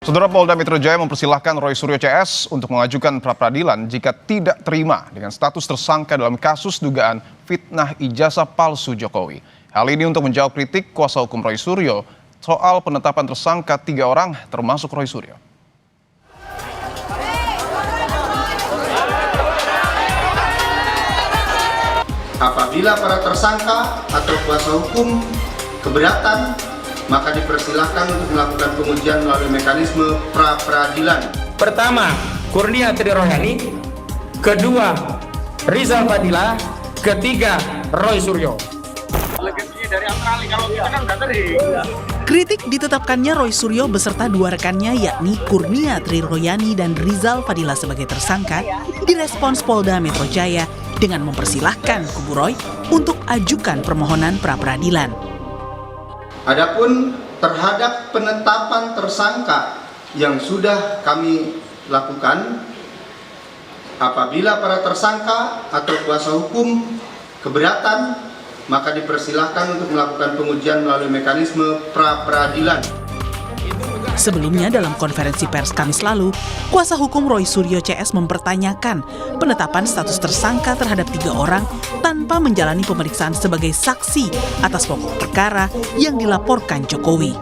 Saudara, Polda Metro Jaya mempersilahkan Roy Suryo CS untuk mengajukan pra-peradilan jika tidak terima dengan status tersangka dalam kasus dugaan fitnah ijazah palsu Jokowi. Hal ini untuk menjawab kritik kuasa hukum Roy Suryo soal penetapan tersangka 3 orang termasuk Roy Suryo. Apabila para tersangka atau kuasa hukum keberatan, maka dipersilahkan untuk melakukan pengujian melalui mekanisme pra-peradilan. Pertama, Kurnia Tri Royani. Kedua, Rizal Fadila. Ketiga, Roy Suryo. Kritik ditetapkannya Roy Suryo beserta 2 rekannya yakni Kurnia Tri Royani dan Rizal Fadila sebagai tersangka direspons Polda Metro Jaya dengan mempersilahkan kubu Roy untuk ajukan permohonan pra-peradilan. Adapun terhadap penetapan tersangka yang sudah kami lakukan, apabila para tersangka atau kuasa hukum keberatan, maka dipersilahkan untuk melakukan pengujian melalui mekanisme pra-peradilan. Sebelumnya dalam konferensi pers Kamis lalu, kuasa hukum Roy Suryo CS mempertanyakan penetapan status tersangka terhadap 3 orang tanpa menjalani pemeriksaan sebagai saksi atas pokok perkara yang dilaporkan Jokowi.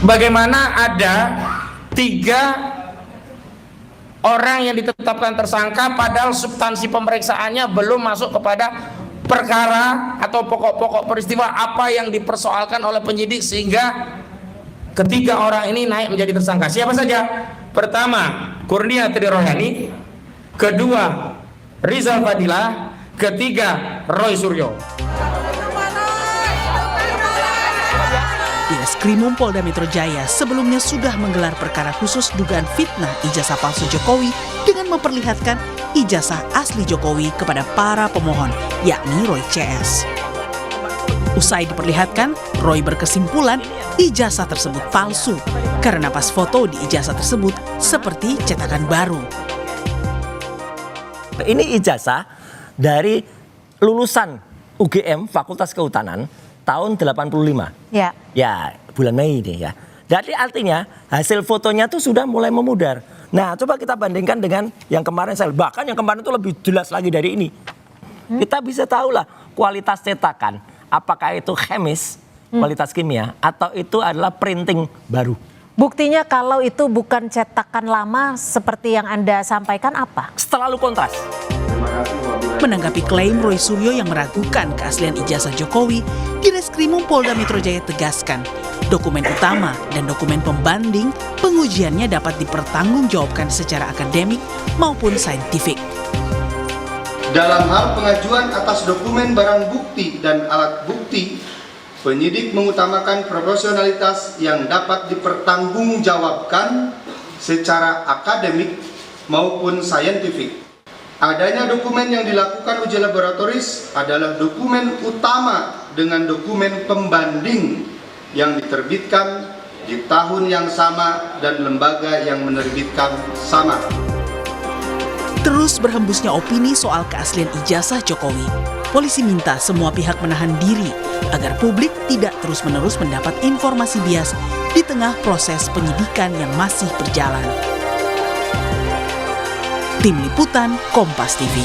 Bagaimana ada 3 orang yang ditetapkan tersangka padahal substansi pemeriksaannya belum masuk kepada perkara atau pokok-pokok peristiwa apa yang dipersoalkan oleh penyidik sehingga ketiga orang ini naik menjadi tersangka. Siapa saja? Pertama, Kurnia Tri Royani. Kedua, Rizal Fadila. Ketiga, Roy Suryo. Direskrimum Polda Metro Jaya sebelumnya sudah menggelar perkara khusus dugaan fitnah ijazah palsu Jokowi dengan memperlihatkan ijazah asli Jokowi kepada para pemohon, yakni Roy CS. Usai diperlihatkan, Roy berkesimpulan ijazah tersebut palsu karena pas foto di ijazah tersebut seperti cetakan baru. Ini ijazah dari lulusan UGM Fakultas Kehutanan tahun 85. Ya. Ya, bulan Mei ini ya. Jadi artinya hasil fotonya tuh sudah mulai memudar. Nah, coba kita bandingkan dengan yang kemarin bahkan yang kemarin itu lebih jelas lagi dari ini. Kita bisa tahu lah kualitas cetakan. Apakah itu chemis, kualitas kimia, atau itu adalah printing baru. Buktinya kalau itu bukan cetakan lama seperti yang Anda sampaikan apa? Terlalu kontras. Menanggapi klaim Roy Suryo yang meragukan keaslian ijazah Jokowi, Direskrimum Polda Metro Jaya tegaskan, dokumen utama dan dokumen pembanding pengujiannya dapat dipertanggungjawabkan secara akademik maupun saintifik. Dalam hal pengajuan atas dokumen barang bukti dan alat bukti, penyidik mengutamakan proporsionalitas yang dapat dipertanggungjawabkan secara akademik maupun saintifik. Adanya dokumen yang dilakukan uji laboratoris adalah dokumen utama dengan dokumen pembanding yang diterbitkan di tahun yang sama dan lembaga yang menerbitkan sama. Terus berhembusnya opini soal keaslian ijazah Jokowi. Polisi minta semua pihak menahan diri agar publik tidak terus-menerus mendapat informasi bias di tengah proses penyidikan yang masih berjalan. Tim Liputan Kompas TV.